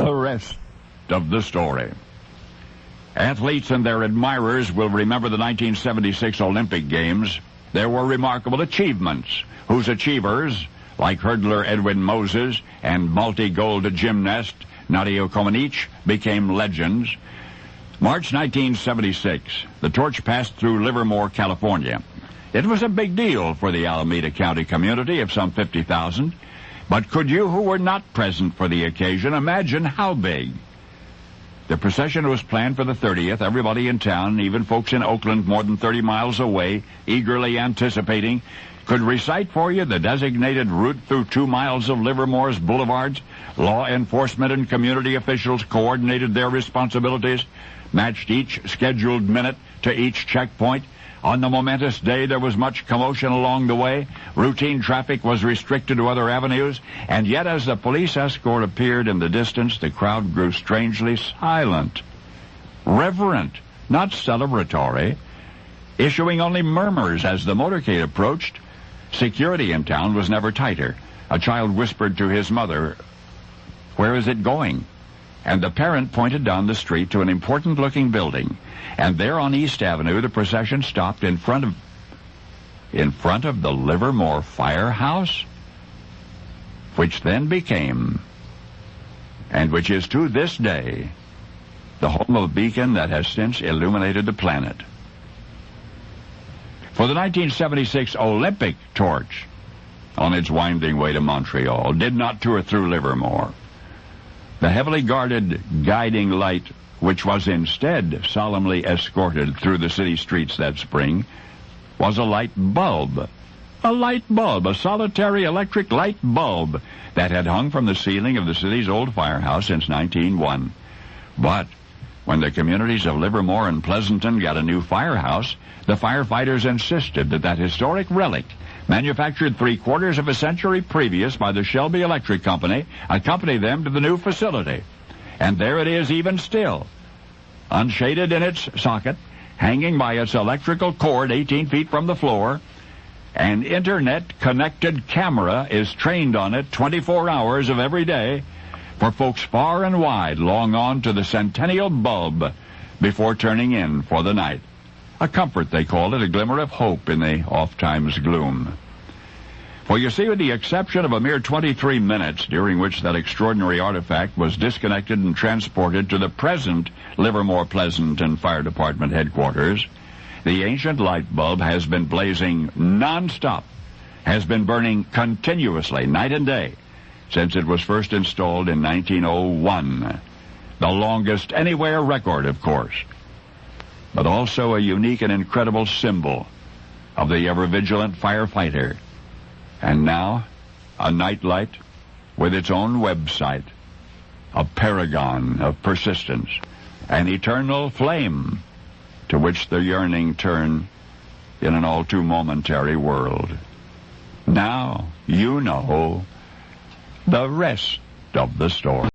the rest of the story. Athletes and their admirers will remember the 1976 Olympic Games. There were remarkable achievements, whose achievers, like hurdler Edwin Moses and multi-gold gymnast Nadia Comaneci, became legends. March 1976, the torch passed through Livermore, California. It was a big deal for the Alameda County community of some 50,000. But could you, who were not present for the occasion, imagine how big? The procession was planned for the 30th. Everybody in town, even folks in Oakland more than 30 miles away, eagerly anticipating, could recite for you the designated route through 2 miles of Livermore's boulevards. Law enforcement and community officials coordinated their responsibilities, matched each scheduled minute to each checkpoint. On the momentous day, there was much commotion along the way. Routine traffic was restricted to other avenues, and yet as the police escort appeared in the distance, the crowd grew strangely silent, reverent, not celebratory, issuing only murmurs as the motorcade approached. Security in town was never tighter. A child whispered to his mother, "Where is it going?" And the parent pointed down the street to an important-looking building. And there on East Avenue, the procession stopped in front of the Livermore Firehouse, which then became, and which is to this day, the home of a beacon that has since illuminated the planet. For the 1976 Olympic torch, on its winding way to Montreal, did not tour through Livermore. The heavily guarded guiding light, which was instead solemnly escorted through the city streets that spring, was a light bulb. A solitary electric light bulb that had hung from the ceiling of the city's old firehouse since 1901. But when the communities of Livermore and Pleasanton got a new firehouse, the firefighters insisted that historic relic, manufactured 3/4 of a century previous by the Shelby Electric Company, accompany them to the new facility. And there it is even still, unshaded in its socket, hanging by its electrical cord 18 feet from the floor. An internet-connected camera is trained on it 24 hours of every day, for folks far and wide long on to the centennial bulb before turning in for the night. A comfort, they call it, a glimmer of hope in the oft-times gloom. For you see, with the exception of a mere 23 minutes during which that extraordinary artifact was disconnected and transported to the present Livermore Pleasanton Fire Department headquarters, the ancient light bulb has been blazing non-stop, has been burning continuously, night and day, since it was first installed in 1901. The longest anywhere record, of course, but also a unique and incredible symbol of the ever-vigilant firefighter. And now, a nightlight with its own website, a paragon of persistence, an eternal flame to which the yearning turn in an all too momentary world. Now you know the rest of the story.